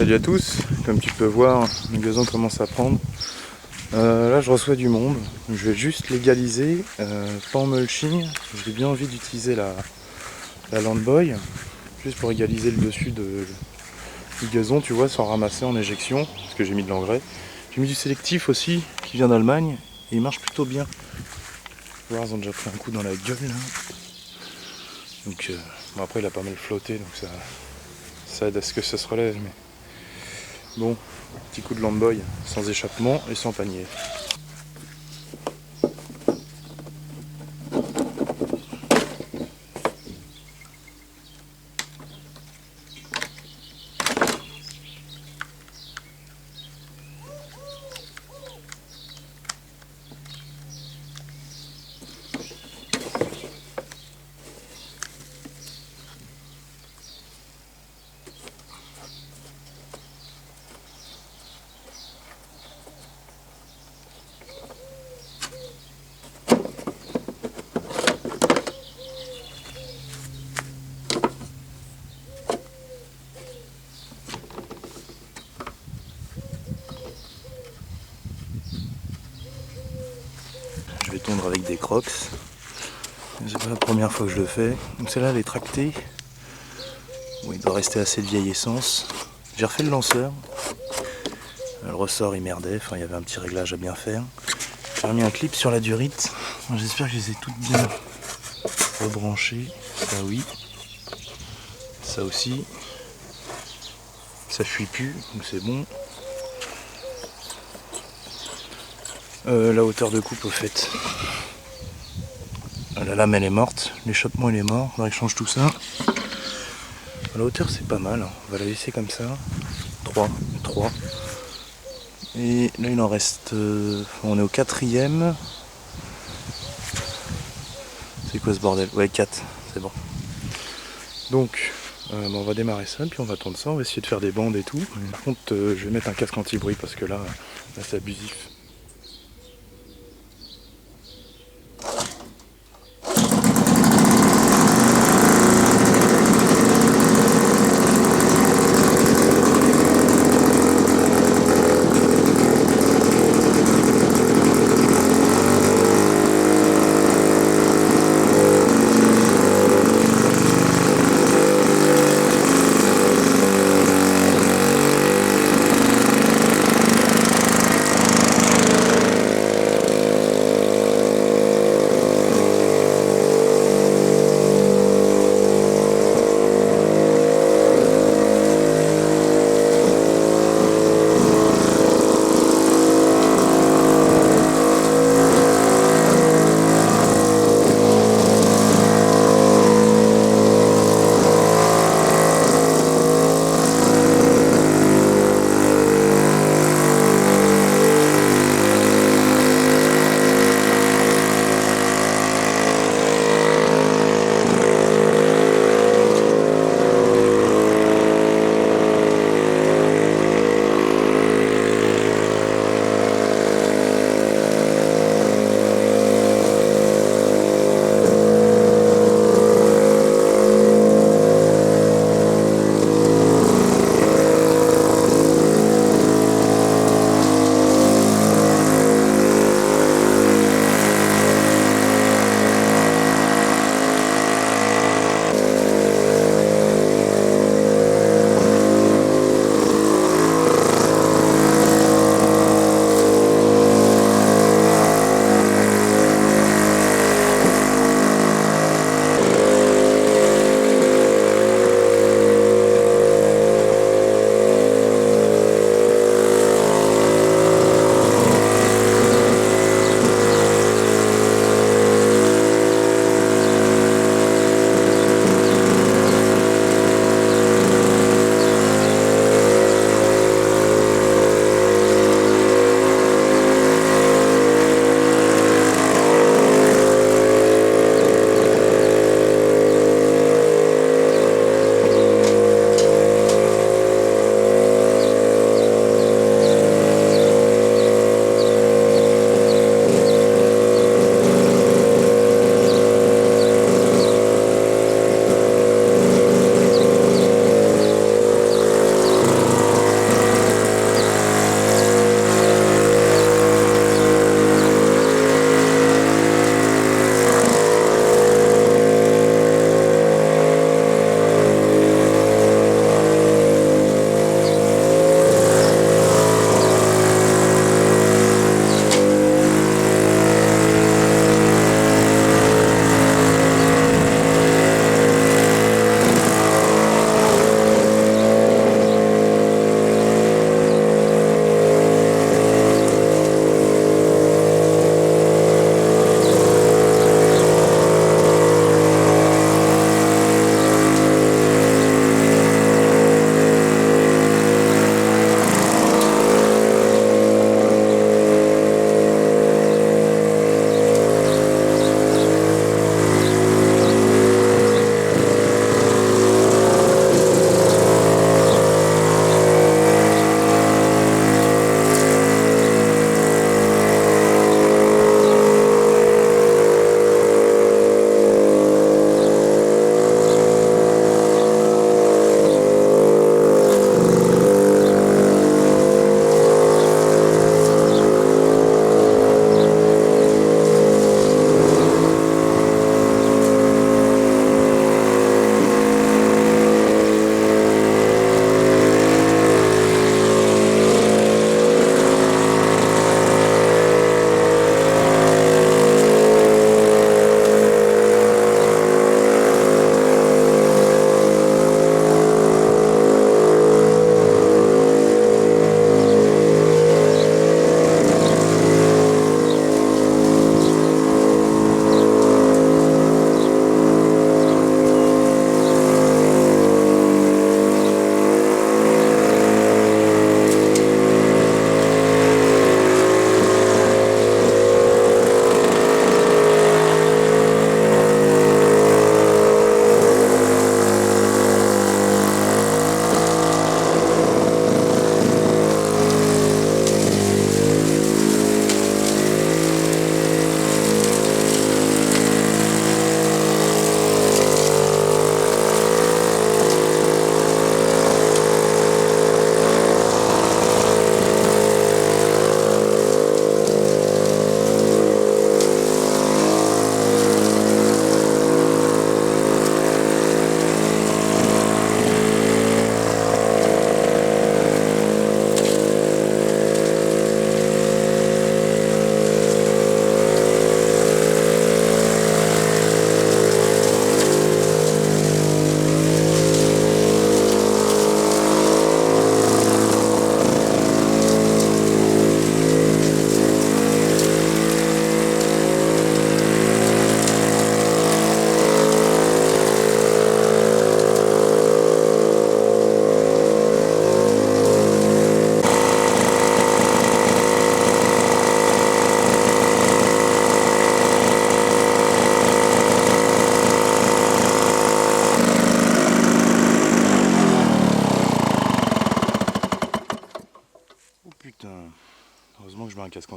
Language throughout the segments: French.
Salut à tous, comme tu peux voir, le gazon commence à prendre. Là je reçois du monde, je vais juste légaliser, pas en mulching, j'ai bien envie d'utiliser la Landboy, juste pour égaliser le dessus du gazon, tu vois, sans ramasser en éjection, parce que j'ai mis de l'engrais. J'ai mis du sélectif aussi, qui vient d'Allemagne, et il marche plutôt bien. Tu vois, ils ont déjà pris un coup dans la gueule là. Donc bon, après il a pas mal flotté, donc ça aide à ce que ça se relève. Mais bon, petit coup de Landboy, sans échappement et sans panier. Je vais tondre avec des crocs. C'est pas la première fois que je le fais. Donc celle-là elle est tractée. Bon, il doit rester assez de vieille essence. J'ai refait le lanceur. Le ressort il merdait, enfin il y avait un petit réglage à bien faire. J'ai remis un clip sur la durite. J'espère que je les ai toutes bien rebranchées. Ça oui. Ça aussi. Ça fuit plus, donc c'est bon. La hauteur de coupe au fait. La lame elle est morte, l'échappement il est mort, il faudrait que je change tout ça. La hauteur c'est pas mal, on va la laisser comme ça. 3. Et là il en reste, on est au 4ème. C'est quoi ce bordel? Ouais 4, c'est bon. Donc on va démarrer ça, puis on va tondre ça, on va essayer de faire des bandes et tout. Par contre je vais mettre un casque anti-bruit parce que là c'est abusif.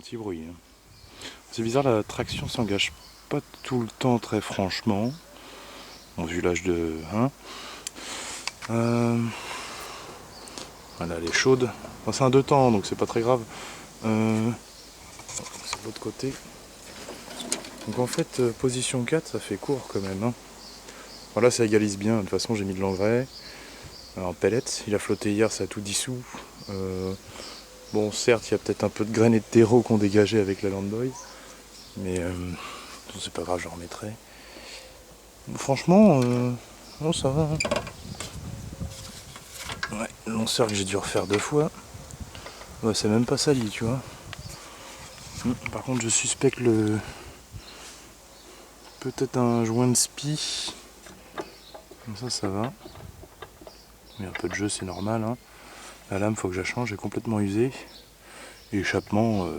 anti-bruit. Hein. C'est bizarre, la traction s'engage pas tout le temps très franchement. Bon, vu l'âge de... Hein. Voilà, elle est chaude. Enfin, c'est un 2 temps, donc c'est pas très grave. C'est de l'autre côté. Donc en fait, position 4, ça fait court quand même. Hein. Voilà, ça égalise bien. De toute façon, j'ai mis de l'engrais en pellets. Il a flotté hier, ça a tout dissous. Bon, certes, il y a peut-être un peu de graines et de terreau qu'on dégageait avec la Landboy. Mais c'est pas grave, je remettrai. Franchement, bon, ça va. Hein. Ouais, le lanceur que j'ai dû refaire 2 fois. Ouais, c'est même pas sali, tu vois. Par contre, je suspecte le... Peut-être un joint de spi. Comme ça va. Mais un peu de jeu, c'est normal. Hein. La lame, faut que je la change, j'ai complètement usé. L'échappement...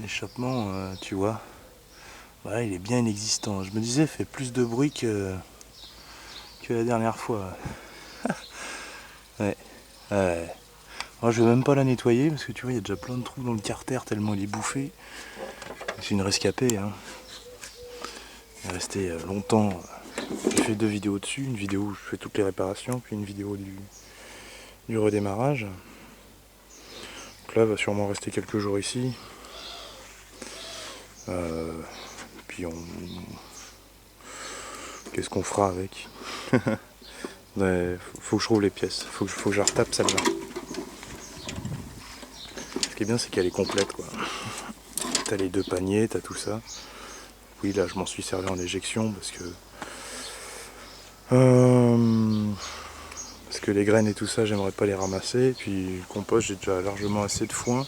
L'échappement, tu vois. Voilà, il est bien inexistant. Je me disais, il fait plus de bruit que la dernière fois. Ouais. Moi, je vais même pas la nettoyer parce que tu vois, il y a déjà plein de trous dans le carter tellement il est bouffé. C'est une rescapée. Hein. Il est resté longtemps. J'ai fait 2 vidéos dessus. Une vidéo où je fais toutes les réparations, puis une vidéo du redémarrage. Donc là, il va sûrement rester quelques jours ici. Puis qu'est-ce qu'on fera avec? Ouais, faut que je trouve les pièces, faut que je retape celle-là. Ce qui est bien, c'est qu'elle est complète, quoi. T'as les 2 paniers, t'as tout ça. Oui, là, je m'en suis servi en éjection parce que les graines et tout ça, j'aimerais pas les ramasser. Et puis le compost, j'ai déjà largement assez de foin.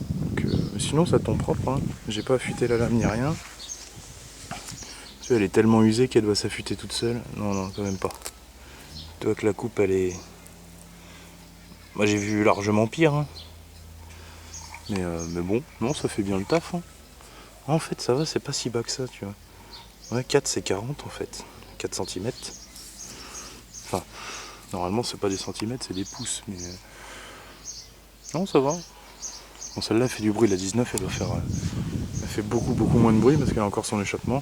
Donc, sinon, ça tombe propre. Hein. J'ai pas affûté la lame ni rien. Tu vois, elle est tellement usée qu'elle doit s'affûter toute seule. Non, quand même pas. Tu vois que la coupe, elle est... Moi, j'ai vu largement pire. Hein. Mais bon, non, ça fait bien le taf. Hein. En fait, ça va, c'est pas si bas que ça, tu vois. Ouais, 4 c'est 40 en fait. 4 cm. Enfin, normalement, c'est pas des centimètres, c'est des pouces. Mais non, ça va. Bon, celle-là, elle fait du bruit. La 19, elle doit faire... Elle fait beaucoup moins de bruit parce qu'elle a encore son échappement.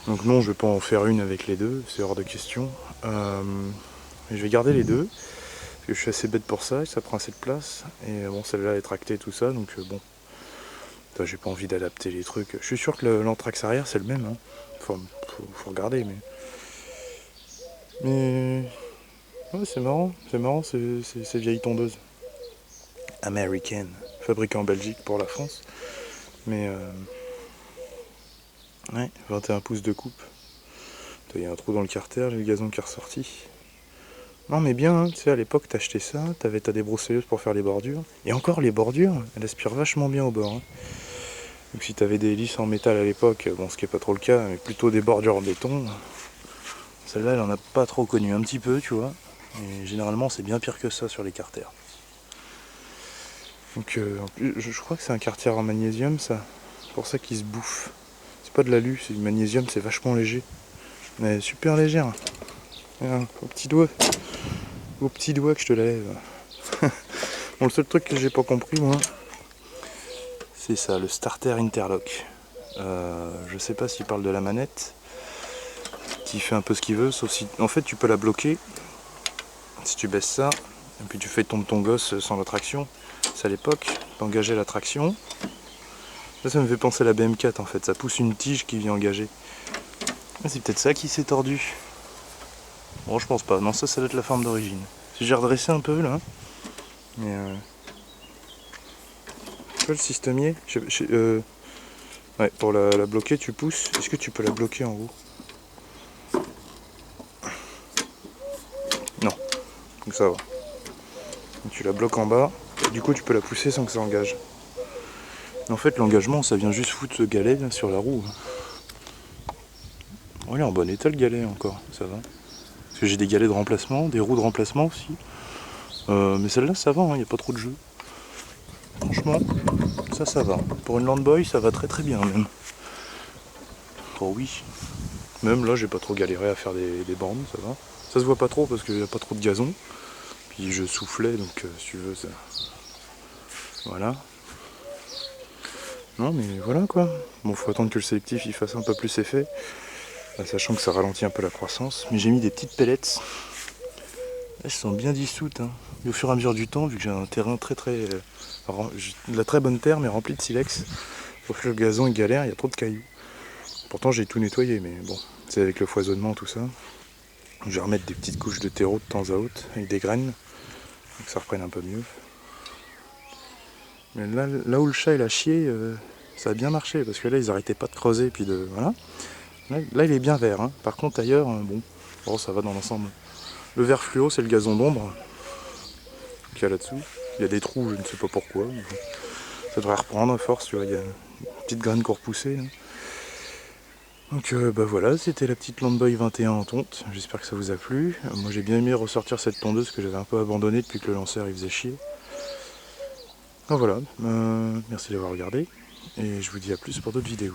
Donc non, je vais pas en faire une avec les 2, c'est hors de question. Je vais garder les 2. Parce que je suis assez bête pour ça, ça prend assez de place. Et bon, celle-là est tractée, tout ça, donc bon. J'ai pas envie d'adapter les trucs. Je suis sûr que l'anthrax arrière, c'est le même. Hein. Faut regarder, mais... Ouais, c'est marrant, ces vieilles tondeuses. American, fabriquées en Belgique pour la France. Mais... Ouais, 21 pouces de coupe. Il y a un trou dans le carter, j'ai le gazon qui est ressorti. Non mais bien, hein, tu sais, à l'époque t'achetais ça, t'avais ta débroussailleuse pour faire les bordures. Et encore les bordures, elles aspirent vachement bien au bord. Hein. Donc si t'avais des lisses en métal à l'époque, bon ce qui est pas trop le cas, mais plutôt des bordures en béton, celle-là elle en a pas trop connu, un petit peu tu vois. Et généralement c'est bien pire que ça sur les carters. Donc en plus, je crois que c'est un carter en magnésium ça, c'est pour ça qu'il se bouffe. C'est pas de l'alu, c'est du magnésium, c'est vachement léger. Mais super légère. Regarde, au petit doigt que je te la lève. Bon, le seul truc que j'ai pas compris moi, c'est ça, le starter interlock. Je sais pas s'il parle de la manette, qui fait un peu ce qu'il veut, sauf si... En fait tu peux la bloquer, si tu baisses ça, et puis tu fais tomber ton gosse sans la traction. C'est à l'époque, t'engageais la traction. Ça me fait penser à la BM4 en fait, ça pousse une tige qui vient engager. C'est peut-être ça qui s'est tordu. Bon, je pense pas. Non, ça doit être la forme d'origine. Si j'ai redressé un peu là. Mais tu vois le systémier ouais, pour la bloquer, tu pousses. Est-ce que tu peux la bloquer en haut? Non. Donc ça va. Donc, tu la bloques en bas. Et du coup, tu peux la pousser sans que ça engage. En fait, l'engagement, ça vient juste foutre ce galet là, sur la roue. Oh, il est en bon état le galet encore. Ça va. Parce que j'ai des galets de remplacement, des roues de remplacement aussi. Mais celle-là, ça va, il n'y a pas trop de jeu. Franchement, ça va. Pour une Landboy, ça va très bien même. Oh oui. Même là, j'ai pas trop galéré à faire des bandes, ça va. Ça se voit pas trop parce qu'il n'y a pas trop de gazon. Puis Puis je soufflais, donc si tu veux, ça... Voilà. Non mais voilà quoi. Bon, faut attendre que le sélectif il fasse un peu plus effet, sachant que ça ralentit un peu la croissance. Mais j'ai mis des petites pellets. Elles sont bien dissoutes. Hein. Et au fur et à mesure du temps, vu que j'ai un terrain de la très bonne terre mais rempli de silex, pour que le gazon il galère, il y a trop de cailloux. Pourtant j'ai tout nettoyé, mais bon, c'est avec le foisonnement tout ça. Je vais remettre des petites couches de terreau de temps à autre avec des graines, pour que ça reprenne un peu mieux. Mais là où le chat il a chié, ça a bien marché parce que là ils arrêtaient pas de creuser puis de voilà. Là il est bien vert. Hein. Par contre ailleurs, bon ça va dans l'ensemble. Le vert fluo c'est le gazon d'ombre qu'il y a là-dessous. Il y a des trous, je ne sais pas pourquoi. Ça devrait reprendre à force, tu vois, il y a une petite graine qui a repoussé. Là. Donc bah voilà, c'était la petite Landboy 21 en tonte. J'espère que ça vous a plu. Moi j'ai bien aimé ressortir cette tondeuse que j'avais un peu abandonnée depuis que le lanceur il faisait chier. Donc voilà, merci d'avoir regardé et je vous dis à plus pour d'autres vidéos.